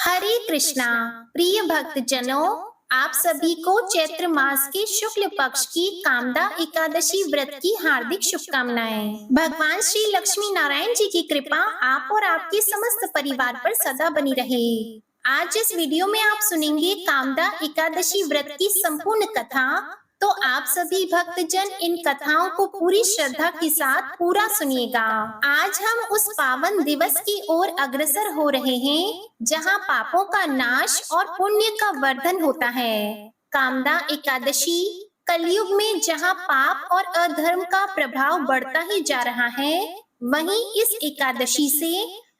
हरे कृष्णा। प्रिय भक्तजनों, आप सभी को चैत्र मास के शुक्ल पक्ष की कामदा एकादशी व्रत की हार्दिक शुभकामनाएं। भगवान श्री लक्ष्मी नारायण जी की कृपा आप और आपके समस्त परिवार पर सदा बनी रहे। आज इस वीडियो में आप सुनेंगे कामदा एकादशी व्रत की संपूर्ण कथा। तो आप सभी भक्तजन इन कथाओं को पूरी श्रद्धा के साथ पूरा सुनिएगा। आज हम उस पावन दिवस की ओर अग्रसर हो रहे हैं जहां पापों का नाश और पुण्य का वर्धन होता है। कामदा एकादशी कलयुग में जहां पाप और अधर्म का प्रभाव बढ़ता ही जा रहा है, वहीं इस एकादशी से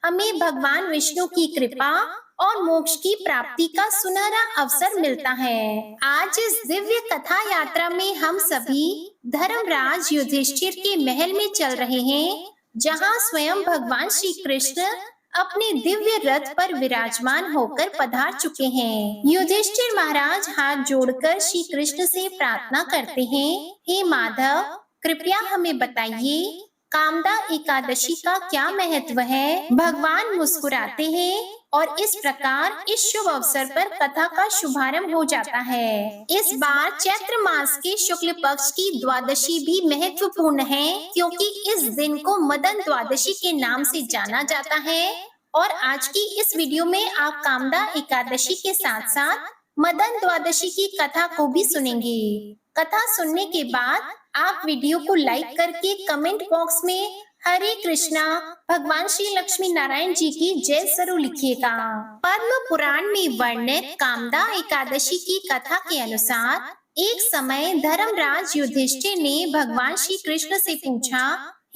हमें भगवान विष्णु की कृपा और मोक्ष की प्राप्ति का सुनहरा अवसर मिलता है। आज इस दिव्य कथा यात्रा में हम सभी धर्मराज युधिष्ठिर के महल में चल रहे हैं, जहां स्वयं भगवान श्री कृष्ण अपने दिव्य रथ पर विराजमान होकर पधार चुके हैं। युधिष्ठिर महाराज हाथ जोड़कर श्री कृष्ण से प्रार्थना करते हैं, हे माधव, कृपया हमें बताइए कामदा एकादशी का क्या महत्व है। भगवान मुस्कुराते हैं और इस प्रकार इस शुभ अवसर पर कथा का शुभारंभ हो जाता है। इस बार चैत्र मास के शुक्ल पक्ष की द्वादशी भी महत्वपूर्ण है, क्योंकि इस दिन को मदन द्वादशी के नाम से जाना जाता है। और आज की इस वीडियो में आप कामदा एकादशी के साथ साथ मदन द्वादशी की कथा को भी सुनेंगे। कथा सुनने के बाद आप वीडियो को लाइक करके कमेंट बॉक्स में हरे कृष्णा, भगवान श्री लक्ष्मी नारायण जी की जय जरूर लिखिएगा। पद्म पुराण में वर्णित कामदा एकादशी की कथा के अनुसार एक समय धर्मराज युधिष्ठिर ने भगवान श्री कृष्ण से पूछा,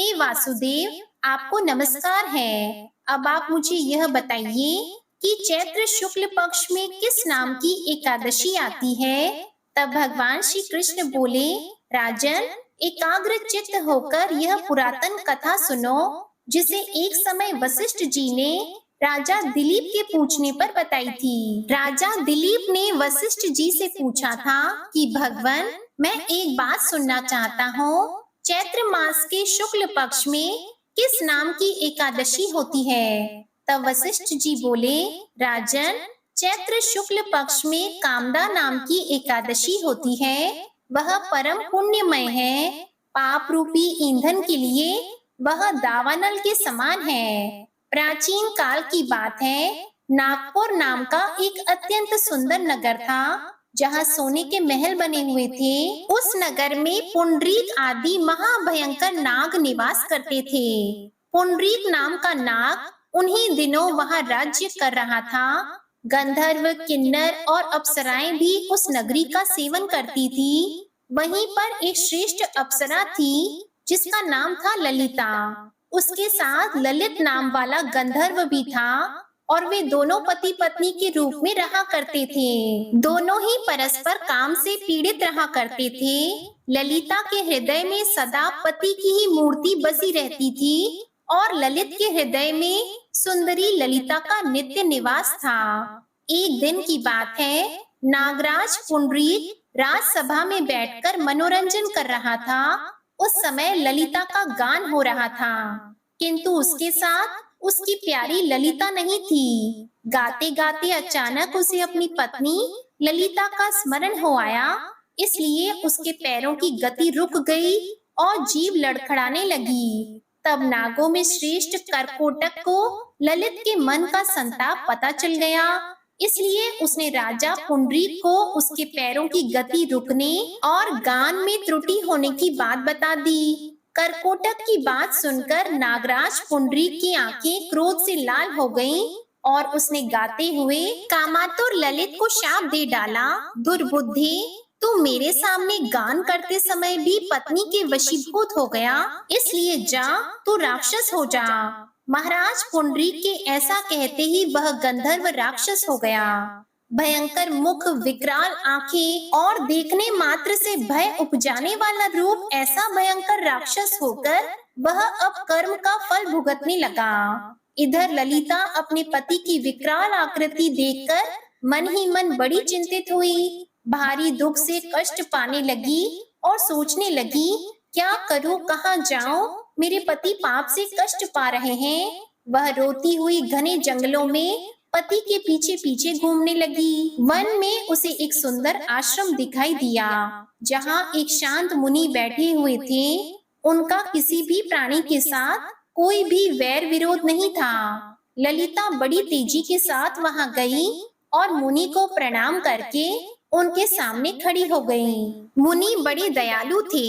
हे वासुदेव, आपको नमस्कार है। अब आप मुझे यह बताइए कि चैत्र शुक्ल पक्ष में किस नाम की एकादशी आती है। तब भगवान श्री कृष्ण बोले, राजन, एकाग्र चित्त होकर यह पुरातन कथा सुनो, जिसे एक समय वशिष्ठ जी ने राजा दिलीप के पूछने पर बताई थी। राजा दिलीप ने वशिष्ठ जी से पूछा था कि भगवान, मैं एक बात सुनना चाहता हूँ, चैत्र मास के शुक्ल पक्ष में किस नाम की एकादशी होती है। तब वशिष्ठ जी बोले, राजन, चैत्र शुक्ल पक्ष में कामदा नाम की एकादशी होती है। वह परम पुण्यमय है। पाप रूपी ईंधन के लिए वह दावानल के समान है। प्राचीन काल की बात है, नागपुर नाम का एक अत्यंत सुंदर नगर था, जहाँ सोने के महल बने हुए थे। उस नगर में पुंडरीक आदि महाभयंकर नाग निवास करते थे। पुंडरीक नाम का नाग उन्हीं दिनों वहाँ राज्य कर रहा था। गंधर्व, किन्नर और अप्सराएं भी उस नगरी का सेवन करती थी। वहीं पर एक श्रेष्ठ अप्सरा थी, जिसका नाम था ललिता। उसके साथ ललित नाम वाला गंधर्व भी था, और वे दोनों पति पत्नी के रूप में रहा करते थे। दोनों ही परस्पर काम से पीड़ित रहा करते थे। ललिता के हृदय में सदा पति की ही मूर्ति बसी रहती थी, और ललित के हृदय में सुंदरी ललिता का नित्य निवास था। एक दिन की बात है, नागराज पुंडरीक राजसभा में बैठकर मनोरंजन कर रहा था। उस समय ललिता का गान हो रहा था, किंतु उसके साथ उसकी प्यारी ललिता नहीं थी। गाते गाते अचानक उसे अपनी पत्नी ललिता का स्मरण हो आया, इसलिए उसके पैरों की गति रुक गई और जीभ लड़खड़ाने लगी। तब नागों में श्रेष्ठ करकोटक को ललित के मन का संताप पता चल गया, इसलिए उसने राजा पुंडरीक को उसके पैरों की गति रुकने और गान में त्रुटि होने की बात बता दी। करकोटक की बात सुनकर नागराज पुंडरीक की आंखें क्रोध से लाल हो गईं, और उसने गाते हुए कामातुर ललित को शाप दे डाला, दुर्बुद्धि, तू मेरे सामने गान करते समय भी पत्नी के वशीभूत हो गया, इसलिए जा, तू राक्षस हो जा। महाराज पुंडरीक के ऐसा कहते ही वह गंधर्व राक्षस हो गया। भयंकर मुख, विकराल आंखें और देखने मात्र से भय उपजाने वाला रूप, ऐसा भयंकर राक्षस होकर वह अब कर्म का फल भुगतने लगा। इधर ललिता अपने पति की विकराल आकृति देखकर मन ही मन बड़ी चिंतित हुई। भारी दुख से कष्ट पाने लगी और सोचने लगी, क्या करूं, कहाँ जाऊं, मेरे पति पाप से कष्ट पा रहे हैं। वह रोती हुई घने जंगलों में पति के पीछे पीछे घूमने लगी। वन में उसे एक सुंदर आश्रम दिखाई दिया, जहाँ एक शांत मुनि बैठे हुए थे। उनका किसी भी प्राणी के साथ कोई भी वैर विरोध नहीं था। ललिता बड़ी तेजी के साथ वहां गई और मुनि को प्रणाम करके उनके सामने खड़ी हो गई। मुनि बड़े दयालु थे।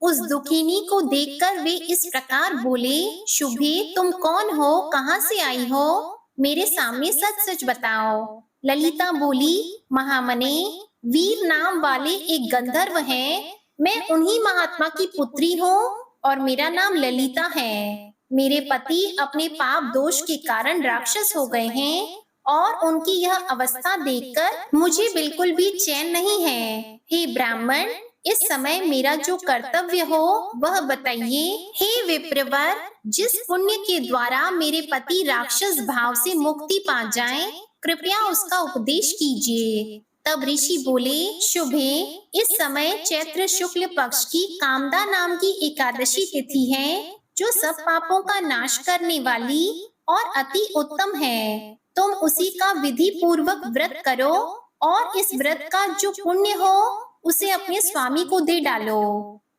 उस दुखिनी को देखकर वे इस प्रकार बोले, शुभे, तुम कौन हो, कहाँ से आई हो, मेरे सामने सच सच बताओ। ललिता बोली, महामने, वीर नाम वाले एक गंधर्व हैं। मैं उन्हीं महात्मा की पुत्री हूँ और मेरा नाम ललिता है। मेरे पति अपने पाप दोष के कारण राक्षस हो गए हैं और उनकी यह अवस्था देखकर मुझे बिल्कुल भी चैन नहीं है। हे ब्राह्मण, इस समय मेरा जो कर्तव्य हो वह बताइए। हे विप्रवर, जिस पुण्य के द्वारा मेरे पति राक्षस भाव से मुक्ति पा जाएं, कृपया उसका उपदेश कीजिए। तब ऋषि बोले, शुभे, इस समय चैत्र शुक्ल पक्ष की कामदा नाम की एकादशी तिथि है, जो सब पापों का नाश करने वाली और अति उत्तम है। तुम उसी का विधि पूर्वक व्रत करो और इस व्रत का जो पुण्य हो उसे अपने स्वामी को दे डालो।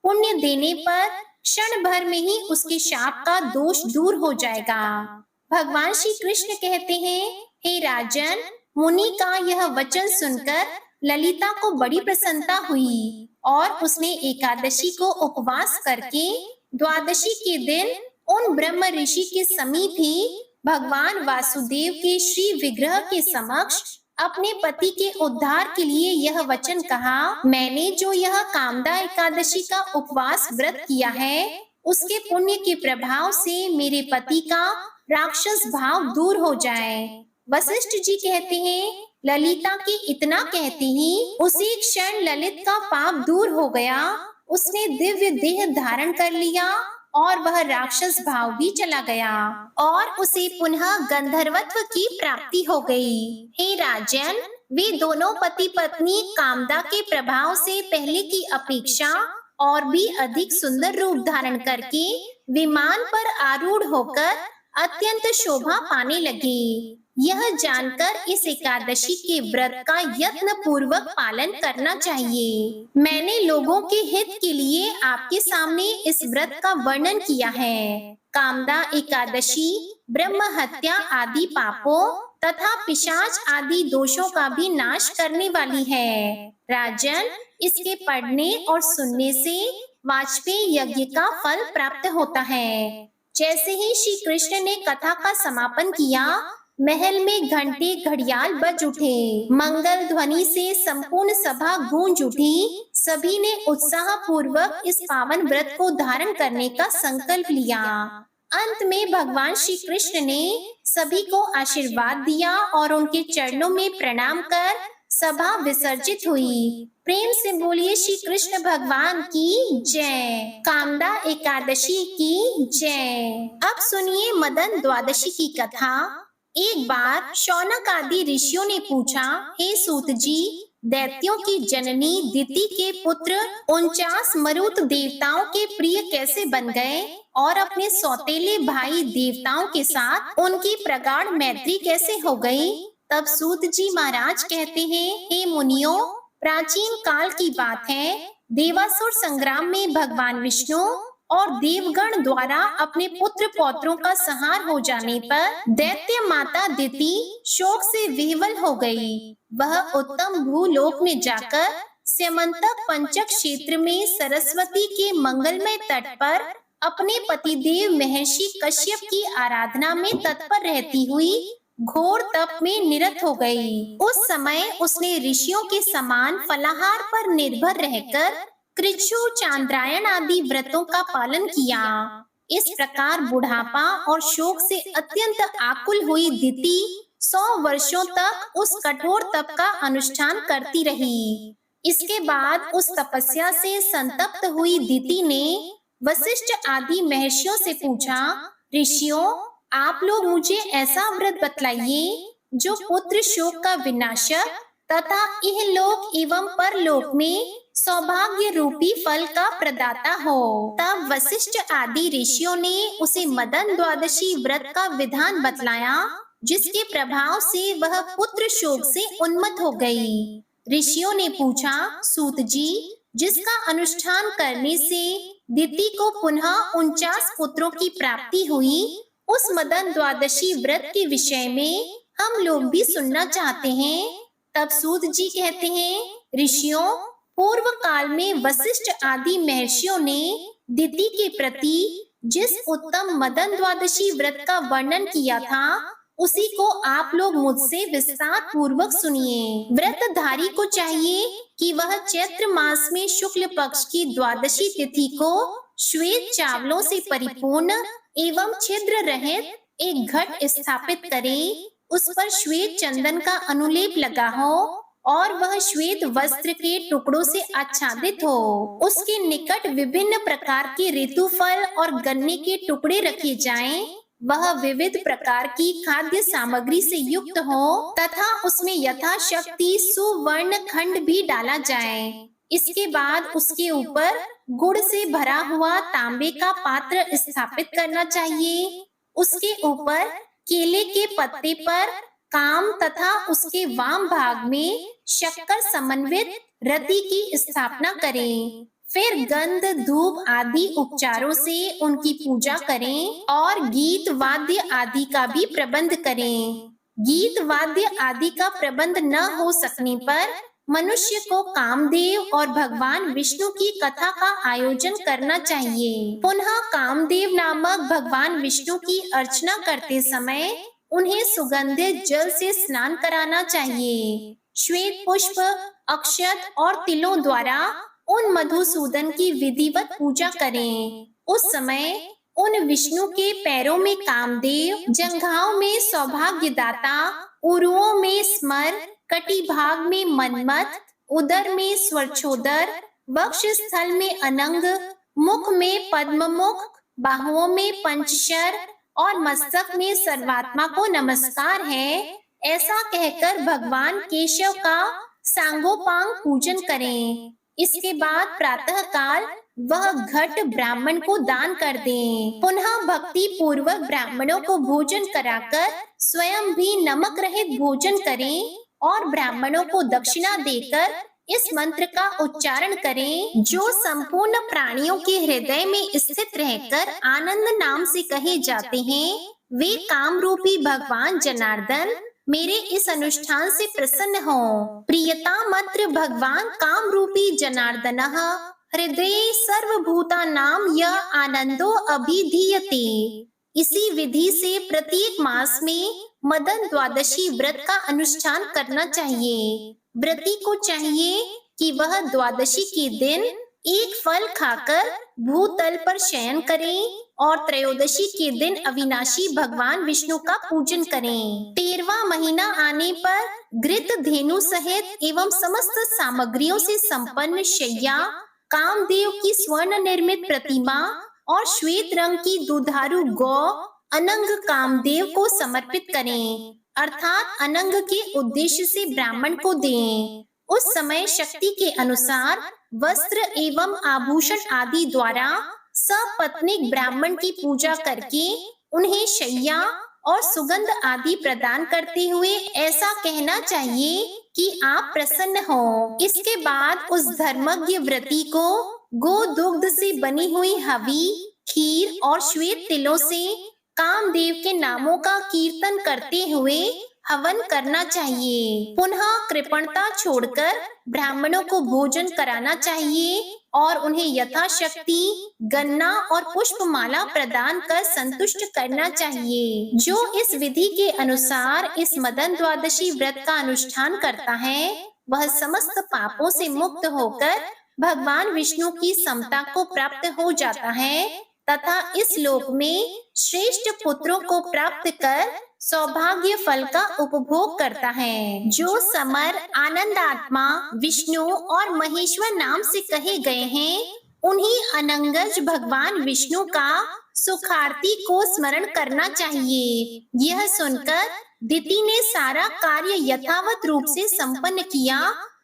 पुण्य देने पर क्षण भर में ही उसके शाप का दोष दूर हो जाएगा। भगवान श्री कृष्ण कहते हैं, हे राजन, मुनि का यह वचन सुनकर ललिता को बड़ी प्रसन्नता हुई और उसने एकादशी को उपवास करके द्वादशी के दिन उन ब्रह्म ऋषि के समीप ही भगवान वासुदेव के श्री विग्रह के समक्ष अपने पति के उद्धार के लिए यह वचन कहा, मैंने जो यह कामदा एकादशी का उपवास व्रत किया है, उसके पुण्य के प्रभाव से मेरे पति का राक्षस भाव दूर हो जाए। वशिष्ठ जी कहते हैं, ललिता के इतना कहते ही उसी क्षण ललित का पाप दूर हो गया। उसने दिव्य देह धारण कर लिया और वह राक्षस भाव भी चला गया और उसे पुनः गंधर्वत्व की प्राप्ति हो गई। हे राजन, वे दोनों पति पत्नी कामदा के प्रभाव से पहले की अपेक्षा और भी अधिक सुंदर रूप धारण करके विमान पर आरूढ़ होकर अत्यंत शोभा पाने लगे। यह जानकर इस एकादशी के व्रत का यत्न पूर्वक पालन करना चाहिए। मैंने लोगों के हित के लिए आपके सामने इस व्रत का वर्णन किया है। कामदा एकादशी ब्रह्म हत्या आदि पापों तथा पिशाच आदि दोषों का भी नाश करने वाली है। राजन, इसके पढ़ने और सुनने से वाजपेयी यज्ञ का फल प्राप्त होता है। जैसे ही श्री कृष्ण ने कथा का समापन किया, महल में घंटे घड़ियाल बज उठे। मंगल ध्वनि से संपूर्ण सभा गूंज उठी। सभी ने उत्साह पूर्वक इस पावन व्रत को धारण करने का संकल्प लिया। अंत में भगवान श्री कृष्ण ने सभी को आशीर्वाद दिया और उनके चरणों में प्रणाम कर सभा विसर्जित हुई। प्रेम से बोलिए श्री कृष्ण भगवान की जय। कामदा एकादशी की जय। अब सुनिए मदन द्वादशी की कथा। एक बार शौनक आदि ऋषियों ने पूछा, हे सूत जी, दैत्यों की जननी दिति के पुत्र 49 मरुत देवताओं के प्रिय कैसे बन गए और अपने सौतेले भाई देवताओं के साथ उनकी प्रगाढ़ मैत्री कैसे हो गई? तब सूत जी महाराज कहते हैं, हे मुनियों, प्राचीन काल की बात है। देवासुर संग्राम में भगवान विष्णु और देवगण द्वारा अपने पुत्र पौत्रों का संहार हो जाने पर दैत्य माता दिति शोक से विह्वल हो गई। वह उत्तम भूलोक में जाकर स्यमंतक पंचक क्षेत्र में सरस्वती के मंगलमय तट पर अपने पतिदेव महर्षि कश्यप की आराधना में तत्पर रहती हुई घोर तप में निरत हो गई। उस समय उसने ऋषियों के समान फलाहार पर निर्भर रहकर कृच्छु, चांद्रायण आदि व्रतों का पालन किया। इस प्रकार बुढ़ापा और शोक से अत्यंत आकुल हुई दिति 100 वर्षों तक उस कठोर तप का अनुष्ठान करती रही। इसके बाद उस तपस्या से संतप्त हुई दिति ने वशिष्ठ आदि महर्षियों से पूछा, ऋषियों, आप लोग मुझे ऐसा व्रत बतलाइए जो पुत्र शोक का विनाशक तथा इहलोक एवं परलोक में सौभाग्य रूपी फल का प्रदाता हो। तब वशिष्ठ आदि ऋषियों ने उसे मदन द्वादशी व्रत का विधान बतलाया जिसके प्रभाव से वह पुत्र शोक से उन्मत्त हो गई। ऋषियों ने पूछा, सूत जी, जिसका अनुष्ठान करने से दिति को पुनः 49 पुत्रों की प्राप्ति हुई, उस मदन द्वादशी व्रत के विषय में हम लोग भी सुनना चाहते हैं। तब सूत जी कहते हैं, ऋषियों, पूर्व काल में वशिष्ठ आदि महर्षियों ने दिति के प्रति जिस उत्तम मदन द्वादशी व्रत का वर्णन किया था, उसी को आप लोग मुझसे विस्तार पूर्वक सुनिए। व्रतधारी को चाहिए कि वह चैत्र मास में शुक्ल पक्ष की द्वादशी तिथि को श्वेत चावलों से परिपूर्ण एवं छिद्र रहित एक घट स्थापित करे, उस पर श्वेत चंदन का अनुलेप लगा हो और वह श्वेत वस्त्र के टुकड़ों से आच्छादित हो। उसके निकट विभिन्न प्रकार के ऋतु फल और गन्ने के टुकड़े रखे जाएं। वह विविध प्रकार की खाद्य सामग्री से युक्त हो तथा उसमें यथाशक्ति सुवर्ण खंड भी डाला जाए। इसके बाद उसके ऊपर गुड़ से भरा हुआ तांबे का पात्र स्थापित करना चाहिए। उसके ऊपर केले के पत्ते पर काम तथा उसके वाम भाग में शक्कर समन्वित रति की स्थापना करें। फिर गंध धूप आदि उपचारों से उनकी पूजा करें और गीत वाद्य आदि का भी प्रबंध करें। गीत वाद्य आदि का प्रबंध न हो सकने पर मनुष्य को कामदेव और भगवान विष्णु की कथा का आयोजन करना चाहिए। पुनः कामदेव नामक भगवान विष्णु की अर्चना करते समय उन्हें सुगंधित जल से स्नान कराना चाहिए। श्वेत पुष्प, अक्षत और तिलों द्वारा उन मधुसूदन की विधिवत पूजा करें। उस समय उन विष्णु के पैरों में कामदेव, जंघाओं में सौभाग्यदाता, उरुओं में स्मर, कटिभाग में मन्मथ, उदर में स्वरछोदर, वक्ष स्थल में अनंग, मुख में पद्ममुख, बाहुओं में पंचशर और मस्तक में सर्वात्मा को नमस्कार है, ऐसा कहकर भगवान केशव का सांगोपांग पूजन करें। इसके बाद प्रातः काल वह घट ब्राह्मण को दान कर दें। पुनः भक्ति पूर्वक ब्राह्मणों को भोजन कराकर स्वयं भी नमक रहित भोजन करें और ब्राह्मणों को दक्षिणा देकर इस मंत्र का उच्चारण करें, जो संपूर्ण प्राणियों के हृदय में स्थित रहकर आनंद नाम से कहे जाते हैं। वे काम रूपी भगवान जनार्दन मेरे इस अनुष्ठान से प्रसन्न हो। प्रियतामत्र भगवान काम रूपी जनार्दनः हृदये सर्वभूता नाम यह आनंदो अभिधीयते। इसी विधि से प्रत्येक मास में मदन द्वादशी व्रत का अनुष्ठान करना चाहिए। व्रती को चाहिए कि वह द्वादशी के दिन एक फल खाकर भूतल पर शयन करें और त्रयोदशी के दिन अविनाशी भगवान विष्णु का पूजन करें। 13वां महीना आने पर घृत धेनु सहित एवं समस्त सामग्रियों से संपन्न शैया, कामदेव की स्वर्ण निर्मित प्रतिमा और श्वेत रंग की दुधारू गौ अनंग कामदेव को समर्पित करें, अर्थात अनंग के उद्देश्य से ब्राह्मण को दें। उस समय शक्ति के अनुसार वस्त्र एवं आभूषण आदि द्वारा सपत्नीक ब्राह्मण की पूजा करके उन्हें शैया और सुगंध आदि प्रदान करते हुए ऐसा कहना चाहिए कि आप प्रसन्न हो। इसके बाद उस धर्मज्ञ व्रती को गो दुग्ध से बनी हुई हवी, खीर और श्वेत तिलों से कामदेव के नामों का कीर्तन करते हुए हवन करना चाहिए। पुनः कृपणता छोड़कर ब्राह्मणों को भोजन कराना चाहिए और उन्हें यथाशक्ति गन्ना और पुष्पमाला प्रदान कर संतुष्ट करना चाहिए। जो इस विधि के अनुसार इस मदन द्वादशी व्रत का अनुष्ठान करता है, वह समस्त पापों से मुक्त होकर भगवान विष्णु की समता को प्राप्त हो जाता है तथा इस लोक में श्रेष्ठ पुत्रों को प्राप्त कर सौभाग्य फल का उपभोग करता है। जो समर, आनंदात्मा, विष्णु और महेश्वर नाम से कहे गए हैं, उन्हीं अनंगज भगवान विष्णु का सुखार्ती को स्मरण करना चाहिए। यह सुनकर दिति ने सारा कार्य यथावत रूप से संपन्न किया,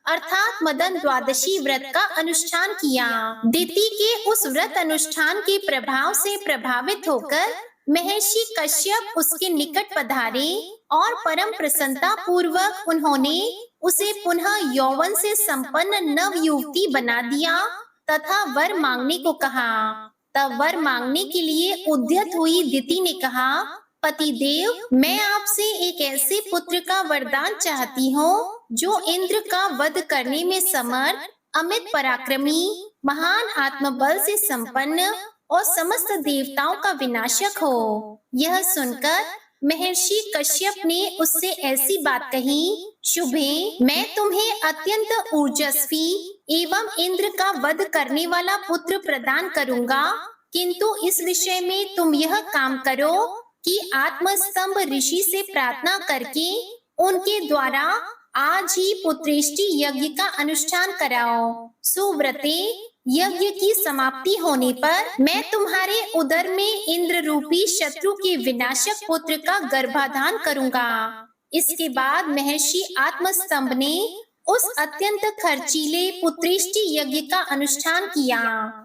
अर्थात मदन द्वादशी व्रत का अनुष्ठान किया। दिति के उस व्रत अनुष्ठान के प्रभाव से प्रभावित होकर महर्षि कश्यप उसके निकट पधारे और परम प्रसन्नता पूर्वक उन्होंने उसे पुनः यौवन से संपन्न नव युवती बना दिया तथा वर मांगने को कहा। तब वर मांगने के लिए उद्यत हुई दिति ने कहा, पतिदेव, मैं आपसे एक ऐसे पुत्र का वरदान चाहती हूँ जो इंद्र का वध करने में समर्थ, अमित पराक्रमी, महान आत्मबल से संपन्न और समस्त देवताओं का विनाशक हो। यह सुनकर महर्षि कश्यप ने उससे ऐसी बात कही, शुभे, मैं तुम्हें अत्यंत ऊर्जस्वी एवं इंद्र का वध करने वाला पुत्र प्रदान करूंगा, किंतु इस विषय में तुम यह काम करो कि आत्मस्तंभ ऋषि से प्रार्थना करके उनके द्वारा आज ही पुत्रेष्टि यज्ञ का अनुष्ठान कराओ। सुव्रते, यज्ञ की समाप्ति होने पर मैं तुम्हारे उदर में इंद्र रूपी शत्रु के विनाशक पुत्र का गर्भाधान करूंगा। इसके बाद महर्षि आत्मस्तंभ ने उस अत्यंत खर्चीले पुत्रेष्टि यज्ञ का अनुष्ठान किया।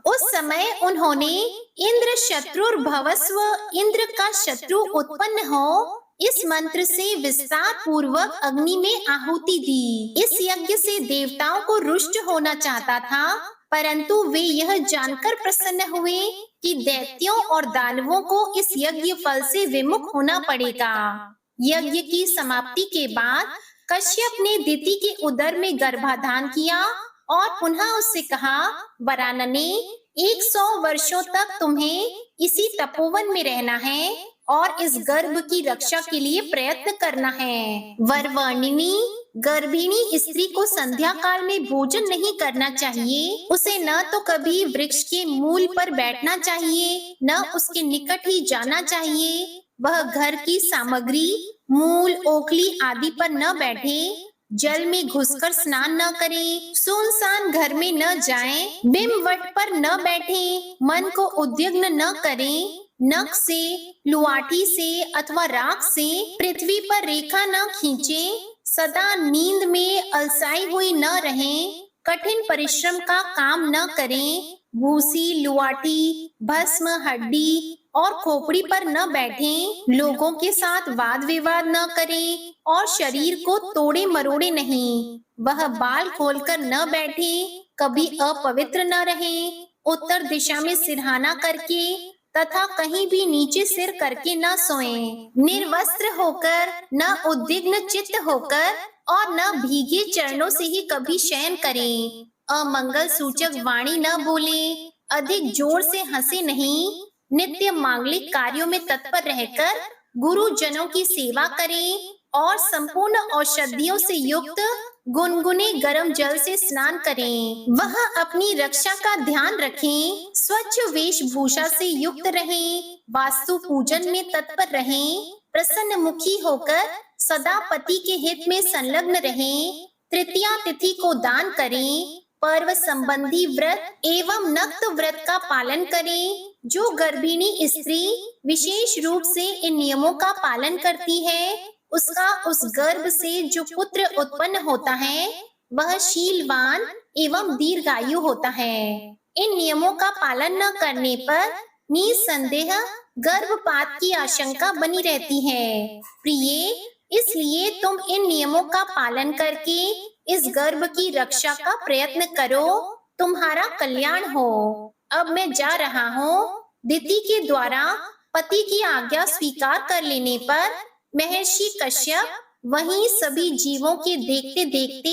उस समय उन्होंने इंद्र शत्रुर्भवस्व, इंद्र का शत्रु उत्पन्न हो, इस मंत्र से विस्तार पूर्वक अग्नि में आहुति दी। इस यज्ञ से देवताओं को रुष्ट होना चाहता था, परंतु वे यह जानकर प्रसन्न हुए कि दैत्यों और दानवों को इस यज्ञ फल से विमुख होना पड़ेगा। यज्ञ की समाप्ति के बाद कश्यप ने दिति के उदर में गर्भाधान किया और पुनः उससे कहा, वरानने, 100 वर्षों तक तुम्हें इसी तपोवन में रहना है और इस गर्भ की रक्षा के लिए प्रयत्न करना है। वरवर्णिनी, गर्भिणी स्त्री को संध्या काल में भोजन नहीं करना चाहिए। उसे न तो कभी वृक्ष के मूल पर बैठना चाहिए, न उसके निकट ही जाना चाहिए। वह घर की सामग्री, मूल, ओखली आदि पर न बैठे, जल में घुसकर स्नान न करे, सुनसान घर में न जाए, बिंबवट पर न बैठे, मन को उद्विग्न न करे, नख से, लुआठी से अथवा राख से पृथ्वी पर रेखा न खींचे, सदा नींद में अलसाई हुई न रहें, कठिन परिश्रम का काम न करें, भूसी, लुआठी, भस्म, हड्डी और खोपड़ी पर न बैठें, लोगों के साथ वाद विवाद न करें और शरीर को तोड़े मरोड़े नहीं। वह बाल खोलकर न बैठे, कभी अपवित्र न रहे, उत्तर दिशा में सिरहाना करके तथा कहीं भी नीचे सिर करके न सोएं, निर्वस्त्र होकर, न उद्विग्न चित्त होकर और न भीगे चरणों से ही कभी शयन करें, अमंगल सूचक वाणी न बोले, अधिक जोर से हंसे नहीं, नित्य मांगलिक कार्यों में तत्पर रहकर गुरुजनों की सेवा करें और संपूर्ण औषधियों से युक्त गुनगुने गर्म जल से स्नान करें। वह अपनी रक्षा का ध्यान रखें, स्वच्छ वेशभूषा से युक्त रहें, वास्तु पूजन में तत्पर रहें, प्रसन्न मुखी होकर सदा पति के हित में संलग्न रहें, तृतीया तिथि को दान करें, पर्व संबंधी व्रत एवं नक्त व्रत का पालन करें। जो गर्भिणी स्त्री विशेष रूप से इन नियमों का पालन करती है, उसका उस गर्भ से जो पुत्र उत्पन्न होता है वह शीलवान एवं दीर्घायु होता है। इन नियमों का पालन न करने पर निसंदेह गर्भपात की आशंका बनी रहती है। प्रिय, इसलिए तुम इन नियमों का पालन करके इस गर्भ की रक्षा का प्रयत्न करो, तुम्हारा कल्याण हो। अब मैं जा रहा हूँ। दिति के द्वारा पति की आज्ञा स्वीकार कर लेने पर महर्षि कश्यप वहीं सभी जीवों के देखते देखते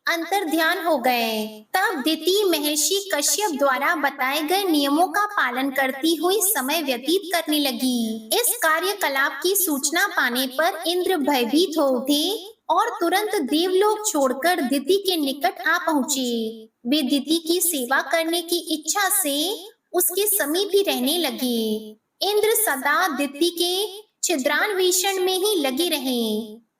अंतर ध्यान हो गए। तब दिति महर्षि कश्यप द्वारा बताए गए नियमों का पालन करती हुई समय व्यतीत करने लगी। इस कार्यकलाप की सूचना पाने पर इंद्र भयभीत हो उठे और तुरंत देवलोक छोड़कर दिति के निकट आ पहुँचे। वे दिति की सेवा करने की इच्छा से उसके समीप ही रहने लगे। इंद्र सदा दिति के छिद्रान्वेषण में ही लगे रहे।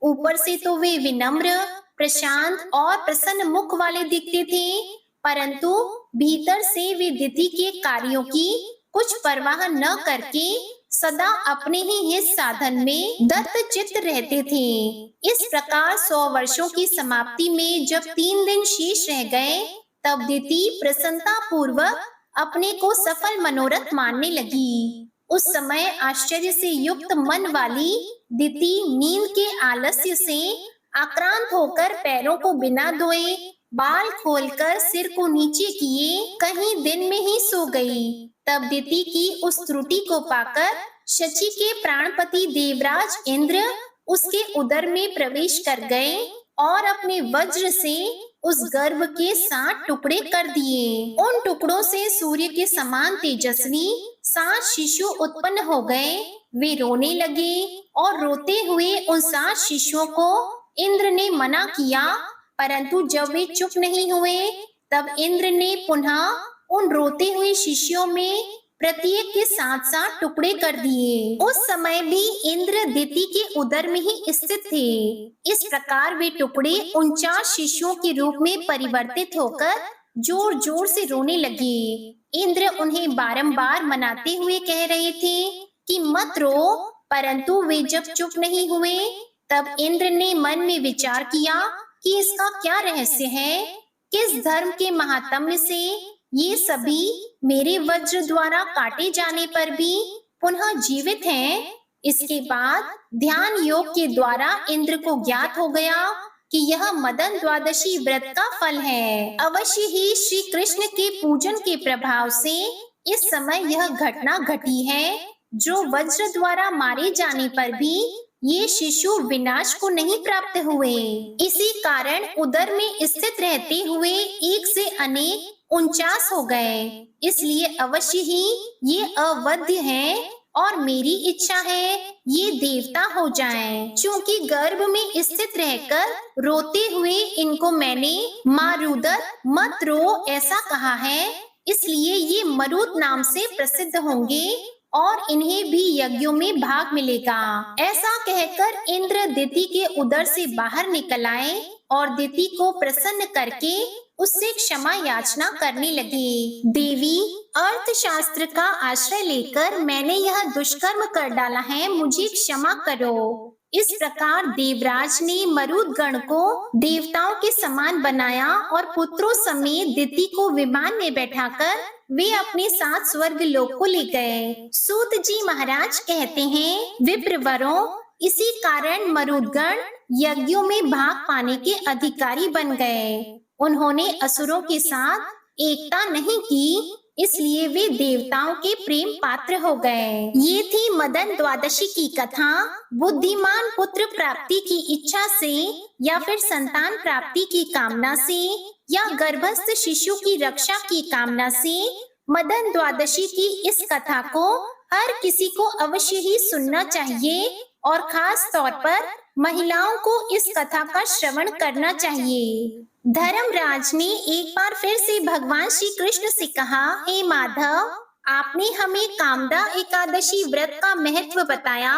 ऊपर से तो वे विनम्र, प्रशांत और प्रसन्न मुख वाले दिखते थे, परंतु भीतर से वे दिति के कार्यों की कुछ परवाह न करके सदा अपने ही हित साधन में दत्त चित्त रहते थे। इस प्रकार 100 वर्षों की समाप्ति में जब 3 दिन शेष रह गए, तब दिति प्रसन्नता पूर्वक अपने को सफल मनोरथ मानने लगी। उस समय आश्चर्य से युक्त मन वाली दिति नींद के आलस्य से आक्रांत होकर पैरों को बिना धोए बाल खोलकर सिर को नीचे किए कहीं दिन में ही सो गई। तब दिति की उस त्रुटि को पाकर शची के प्राणपति देवराज इंद्र उसके उदर में प्रवेश कर गए और अपने वज्र से उस गर्भ के 7 टुकड़े कर दिए। उन टुकड़ों से सूर्य के समान तेजस्वी 7 शिशु उत्पन्न हो गए। वे रोने लगे और रोते हुए उन 7 शिशुओं को इंद्र ने मना किया, परंतु जब वे चुप नहीं हुए तब इंद्र ने पुनः उन रोते हुए शिष्यों में प्रत्येक के 7-7 टुकड़े कर दिए। उस समय भी इंद्र दिति के उदर में ही स्थित थे। इस प्रकार वे टुकड़े 49 शिशुओं के रूप में परिवर्तित होकर जोर जोर से रोने लगे। इंद्र उन्हें बारंबार मनाते हुए कह रहे थे कि मत रो, परंतु वे जब चुप नहीं हुए तब इंद्र ने मन में विचार किया कि इसका क्या रहस्य है, किस धर्म के महात्म्य से ये सभी मेरे वज्र द्वारा काटे जाने पर भी पुनः जीवित हैं। इसके बाद ध्यान योग के द्वारा इंद्र को ज्ञात हो गया कि यह मदन द्वादशी व्रत का फल है। अवश्य ही श्री कृष्ण के पूजन के प्रभाव से इस समय यह घटना घटी है, जो वज्र द्वारा मारे जाने पर भी ये शिशु विनाश को नहीं प्राप्त हुए। इसी कारण उदर में स्थित रहते हुए एक से अनेक 49 हो गए। इसलिए अवश्य ही ये अवध्य हैं और मेरी इच्छा है ये देवता हो जाएं। चूंकि गर्भ में स्थित रहकर रोते हुए इनको मैंने मारुदर मत रो ऐसा कहा है, इसलिए ये मरुत नाम से प्रसिद्ध होंगे और इन्हें भी यज्ञों में भाग मिलेगा। ऐसा कहकर इंद्र दिति के उदर से बाहर निकल आए और दिति को प्रसन्न करके उससे क्षमा याचना करने लगे। देवी, अर्थशास्त्र का आश्रय लेकर मैंने यह दुष्कर्म कर डाला है, मुझे क्षमा करो। इस प्रकार देवराज ने मरुद गण को देवताओं के समान बनाया और पुत्रों समेत दिति को विमान में बैठाकर वे अपने साथ स्वर्ग लोक को ले गए। सूत जी महाराज कहते हैं, विप्रवरों, इसी कारण मरुदगण यज्ञों में भाग पाने के अधिकारी बन गए। उन्होंने असुरों के साथ एकता नहीं की, इसलिए वे देवताओं के प्रेम पात्र हो गए। ये थी मदन द्वादशी की कथा। बुद्धिमान पुत्र प्राप्ति की इच्छा से या फिर संतान प्राप्ति की कामना से या गर्भस्थ शिशु की रक्षा की कामना से मदन द्वादशी की इस कथा को हर किसी को अवश्य ही सुनना चाहिए और खास तौर पर महिलाओं को इस कथा का श्रवण करना चाहिए। धर्मराज ने एक बार फिर से भगवान श्री कृष्ण से कहा, हे माधव, आपने हमें कामदा एकादशी व्रत का महत्व बताया,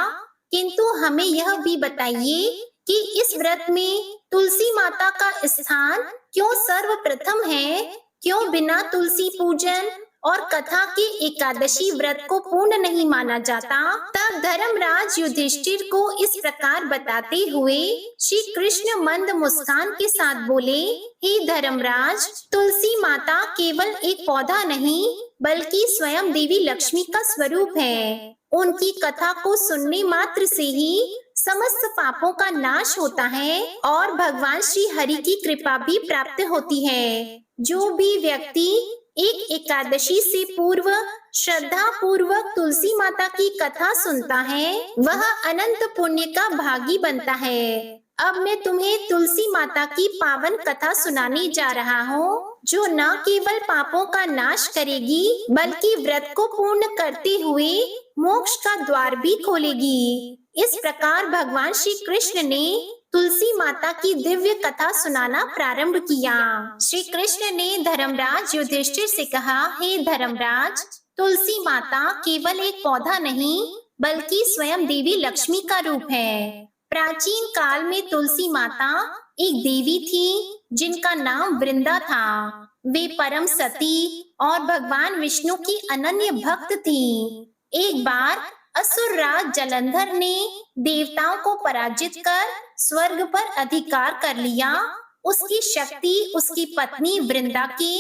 किंतु हमें यह भी बताइए कि इस व्रत में तुलसी माता का स्थान क्यों सर्वप्रथम है, क्यों बिना तुलसी पूजन और कथा के एकादशी व्रत को पूर्ण नहीं माना जाता। तब धर्मराज युधिष्ठिर को इस प्रकार बताते हुए श्री कृष्ण मंद मुस्कान के साथ बोले, हे धर्मराज, तुलसी माता केवल एक पौधा नहीं बल्कि स्वयं देवी लक्ष्मी का स्वरूप है। उनकी कथा को सुनने मात्र से ही समस्त पापों का नाश होता है और भगवान श्री हरि की कृपा भी प्राप्त होती है। जो भी व्यक्ति एक एकादशी से पूर्व श्रद्धा पूर्वक तुलसी माता की कथा सुनता है, वह अनंत पुण्य का भागी बनता है। अब मैं तुम्हें तुलसी माता की पावन कथा सुनाने जा रहा हूँ, जो न केवल पापों का नाश करेगी बल्कि व्रत को पूर्ण करते हुए मोक्ष का द्वार भी खोलेगी। इस प्रकार भगवान श्री कृष्ण ने तुलसी माता की दिव्य कथा सुनाना प्रारंभ किया। श्री कृष्ण ने धर्मराज युधिष्ठिर से कहा, हे धर्मराज, तुलसी माता केवल एक पौधा नहीं बल्कि स्वयं देवी लक्ष्मी का रूप है। प्राचीन काल में तुलसी माता एक देवी थी जिनका नाम वृंदा था। वे परम सती और भगवान विष्णु की अनन्य भक्त थी। एक बार असुर राज जलंधर ने देवताओं को पराजित कर स्वर्ग पर अधिकार कर लिया। उसकी शक्ति उसकी पत्नी वृंदा के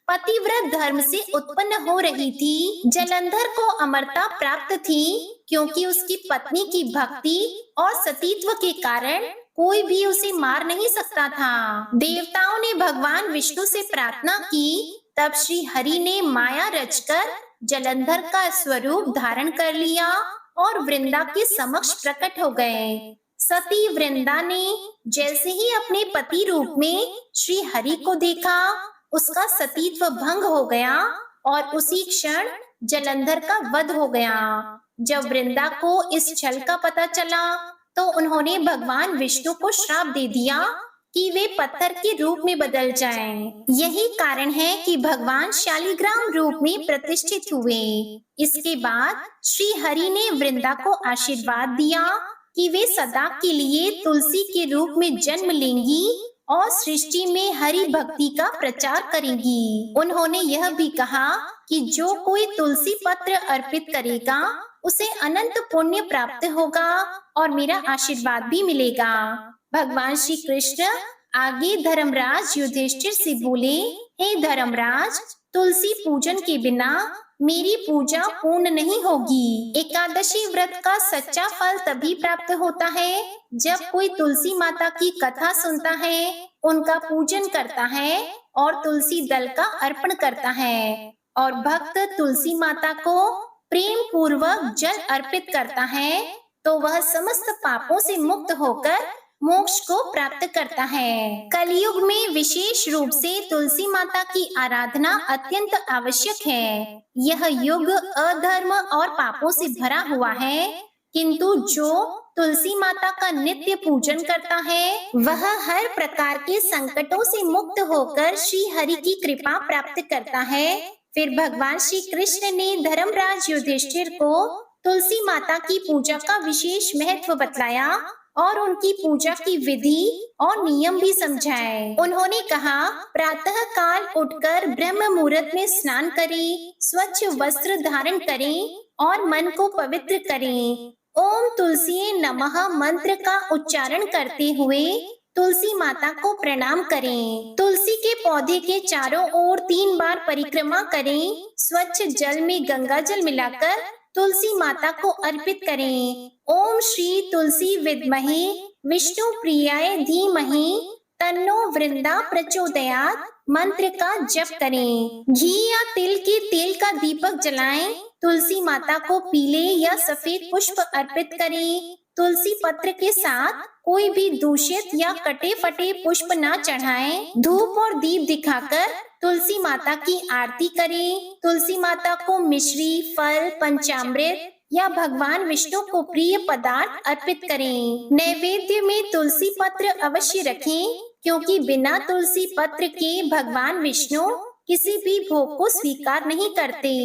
पतिव्रत धर्म से उत्पन्न हो रही थी। जलंधर को अमरता प्राप्त थी क्योंकि उसकी पत्नी की भक्ति और सतीत्व के कारण कोई भी उसे मार नहीं सकता था। देवताओं ने भगवान विष्णु से प्रार्थना की, तब श्री हरि ने माया रचकर जलंधर का स्वरूप धारण कर लिया और वृंदा के समक्ष प्रकट हो गए। सती वृंदा ने जैसे ही अपने पति रूप में श्री हरि को देखा, उसका सतीत्व भंग हो गया और उसी क्षण जलंधर का वध हो गया। जब वृंदा को इस छल का पता चला तो उन्होंने भगवान विष्णु को श्राप दे दिया कि वे पत्थर के रूप में बदल जाएं। यही कारण है कि भगवान शालिग्राम रूप में प्रतिष्ठित हुए। इसके बाद श्री हरि ने वृंदा को आशीर्वाद दिया कि वे सदा के लिए तुलसी के रूप में जन्म लेंगी और सृष्टि में हरि भक्ति का प्रचार करेंगी। उन्होंने यह भी कहा कि जो कोई तुलसी पत्र अर्पित करेगा उसे अनंत पुण्य प्राप्त होगा और मेरा आशीर्वाद भी मिलेगा। भगवान श्री कृष्ण आगे धर्मराज युधिष्ठिर से बोले, हे धर्मराज, तुलसी पूजन के बिना मेरी पूजा पूर्ण नहीं होगी। एकादशी व्रत का सच्चा फल तभी प्राप्त होता है जब कोई तुलसी माता की कथा सुनता है, उनका पूजन करता है और तुलसी दल का अर्पण करता है। और भक्त तुलसी माता को प्रेम पूर्वक जल अर्पित करता है तो वह समस्त पापों से मुक्त होकर मोक्ष को प्राप्त करता है। कलयुग में विशेष रूप से तुलसी माता की आराधना अत्यंत आवश्यक है। यह युग अधर्म और पापों से भरा हुआ है, किंतु जो तुलसी माता का नित्य पूजन करता है वह हर प्रकार के संकटों से मुक्त होकर श्री हरि की कृपा प्राप्त करता है। फिर भगवान श्री कृष्ण ने धर्मराज युधिष्ठिर को तुलसी माता की पूजा का विशेष महत्व बतलाया और उनकी पूजा की विधि और नियम भी समझाए। उन्होंने कहा, प्रातः काल उठकर ब्रह्म मुहूर्त में स्नान करें, स्वच्छ वस्त्र धारण करें और मन को पवित्र करें। ओम तुलसी नमः मंत्र का उच्चारण करते हुए तुलसी माता को प्रणाम करें। तुलसी के पौधे के चारों ओर 3 बार परिक्रमा करें। स्वच्छ जल में गंगा जल मिलाकर तुलसी माता को अर्पित करें। ओम श्री तुलसी विद्महे विष्णु प्रियाय धीमहि तन्नो वृंदा प्रचोदयात् मंत्र का जप करें। घी या तिल के तेल का दीपक जलाएं। तुलसी माता को पीले या सफेद पुष्प अर्पित करें। तुलसी पत्र के साथ कोई भी दूषित या कटे फटे पुष्प न चढ़ाएं। धूप और दीप दिखाकर तुलसी माता की आरती करें। तुलसी माता को मिश्री, फल, पंचामृत या भगवान विष्णु को प्रिय पदार्थ अर्पित करें। नैवेद्य में तुलसी पत्र अवश्य रखें, क्योंकि बिना तुलसी पत्र के भगवान विष्णु किसी भी भोग को स्वीकार नहीं करते।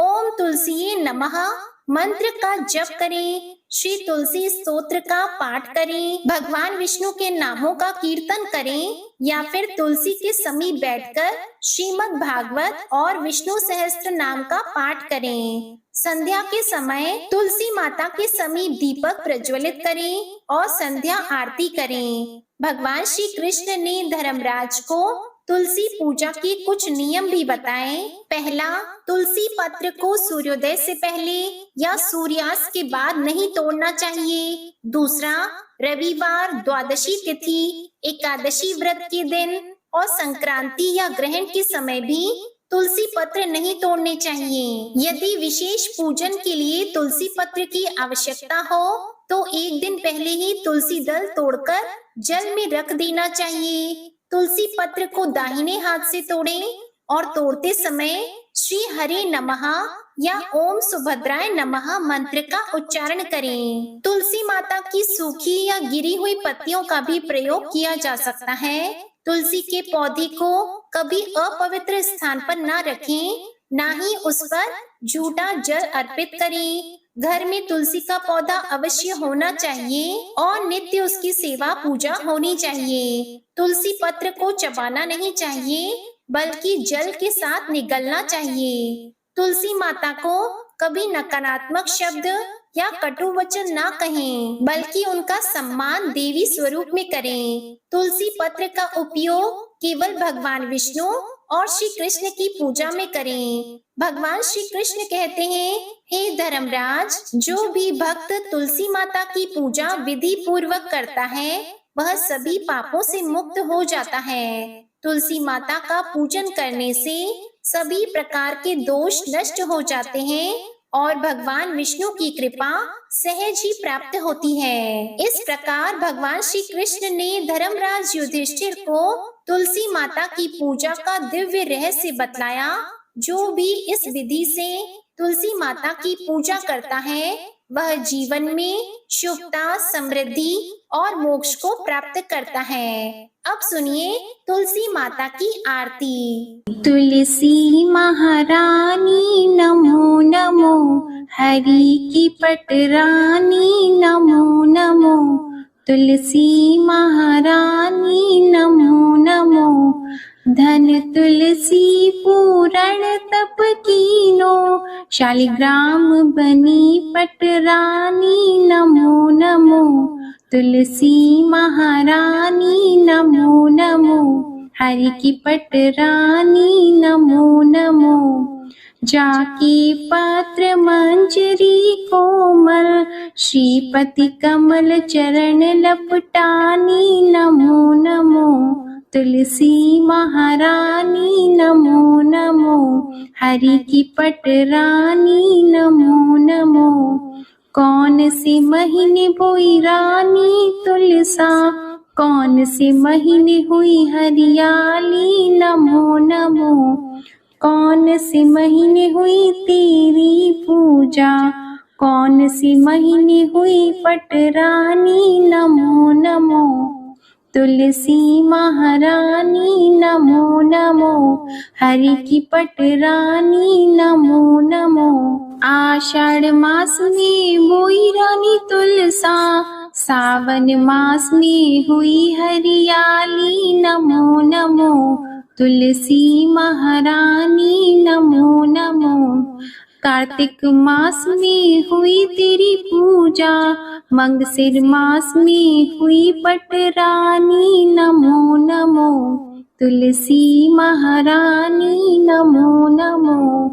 ओम तुलसी नमः मंत्र का जप करें। श्री तुलसी स्तोत्र का पाठ करें। भगवान विष्णु के नामों का कीर्तन करें या फिर तुलसी के समीप बैठकर श्रीमद् भागवत और विष्णु सहस्त्र नाम का पाठ करें। संध्या के समय तुलसी माता के समीप दीपक प्रज्वलित करें और संध्या आरती करें। भगवान श्री कृष्ण ने धर्मराज को तुलसी पूजा के कुछ नियम भी बताए। पहला, तुलसी पत्र को सूर्योदय से पहले या सूर्यास्त के बाद नहीं तोड़ना चाहिए। दूसरा, रविवार, द्वादशी तिथि, एकादशी व्रत के दिन और संक्रांति या ग्रहण के समय भी तुलसी पत्र नहीं तोड़ने चाहिए। यदि विशेष पूजन के लिए तुलसी पत्र की आवश्यकता हो तो एक दिन पहले ही तुलसी दल तोड़कर जल में रख देना चाहिए। तुलसी पत्र को दाहिने हाथ से तोड़ें और तोड़ते समय श्री हरे नमः या ओम सुभद्राय नमः मंत्र का उच्चारण करें। तुलसी माता की सूखी या गिरी हुई पत्तियों का भी प्रयोग किया जा सकता है। तुलसी के पौधे को कभी अपवित्र स्थान पर न रखें, ना ही उस पर झूठा जल अर्पित करें। घर में तुलसी का पौधा अवश्य होना चाहिए और नित्य उसकी सेवा पूजा होनी चाहिए। तुलसी पत्र को चबाना नहीं चाहिए, बल्कि जल के साथ निगलना चाहिए। तुलसी माता को कभी नकारात्मक शब्द या कटु वचन ना कहें, बल्कि उनका सम्मान देवी स्वरूप में करें। तुलसी पत्र का उपयोग केवल भगवान विष्णु और श्री कृष्ण की पूजा में करें। भगवान श्री कृष्ण कहते हैं, हे धर्मराज, जो भी भक्त तुलसी माता की पूजा विधि पूर्वक करता है वह सभी पापों से मुक्त हो जाता है। तुलसी माता का पूजन करने से सभी प्रकार के दोष नष्ट हो जाते हैं और भगवान विष्णु की कृपा सहज ही प्राप्त होती है। इस प्रकार भगवान श्री कृष्ण ने धर्मराज युधिष्ठिर को तुलसी माता की पूजा का दिव्य रहस्य बतलाया। जो भी इस विधि से तुलसी माता की पूजा करता है वह जीवन में शुभता, समृद्धि और मोक्ष को प्राप्त करता है। अब सुनिए तुलसी माता की आरती। तुलसी महारानी नमो नमो, हरि की पटरानी नमो नमो। तुलसी महारानी नमो नमो, धन तुलसी पूरण तप कीनो, शालिग्राम बनी पटरानी नमो नमो। तुलसी महारानी नमो नमो, हरि की पटरानी नमो नमो। जाकी पात्र मंजरी कोमल, श्रीपति कमल चरण लपटानी नमो नमो। तुलसी महारानी नमो नमो, हरि की पटरानी नमो नमो। कौन से महीने बोई रानी तुलसा, कौन से महीने हुई हरियाली नमो नमो। कौन से महीने हुई तेरी पूजा, कौन से महीने हुई पटरानी नमो नमो। तुलसी महारानी नमो नमो, हरि की पटरानी नमो नमो। आषाढ़ मास में बोई रानी तुलसा, सावन मास में हुई हरियाली नमो नमो। तुलसी महारानी नमो नमो। कार्तिक मास में हुई तेरी पूजा, मंगसिर मास में हुई पटरानी नमो नमो। तुलसी महारानी नमो नमो।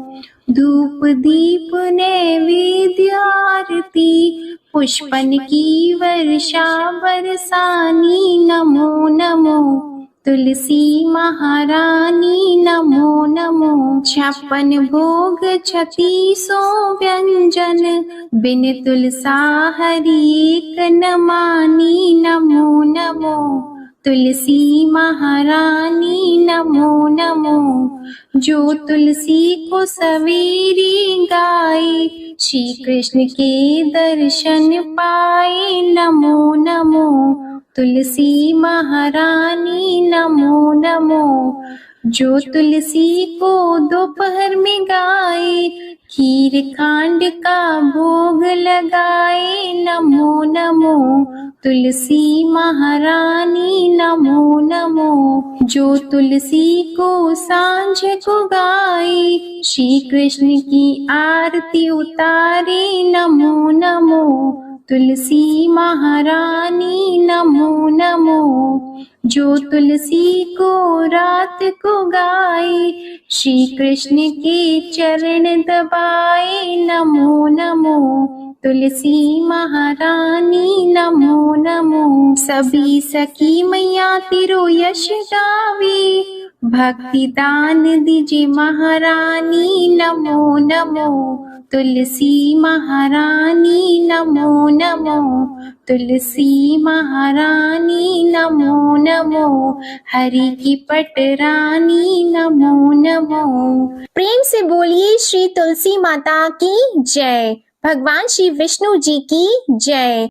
धूप दीप नैवेद्य आरती, पुष्पन की वर्षा बरसानी नमो नमो। तुलसी महारानी नमो नमो। 56 भोग 3600 व्यंजन, बिन तुलसा हरि एक न मानी नमो नमो। तुलसी महारानी नमो नमो। जो तुलसी को सवेरे गाए, श्री कृष्ण के दर्शन पाए नमो नमो। तुलसी महारानी नमो नमो। जो तुलसी को दोपहर में गाए, खीर खांड का भोग लगाए नमो नमो। तुलसी महारानी नमो नमो। जो तुलसी को सांझ को गाए, श्री कृष्ण की आरती उतारे नमो नमो। तुलसी महारानी नमो नमो। जो तुलसी को रात को गाए, श्री कृष्ण के चरण दबाए नमो नमो। तुलसी महारानी नमो नमो। सभी सखी मैया तेरो यश गावे, भक्ति दान दीजिए महारानी नमो नमो। तुलसी महारानी नमो नमो। तुलसी महारानी नमो नमो। हरि की पटरानी नमो नमो। प्रेम से बोलिए श्री तुलसी माता की जय। भगवान श्री विष्णु जी की जय।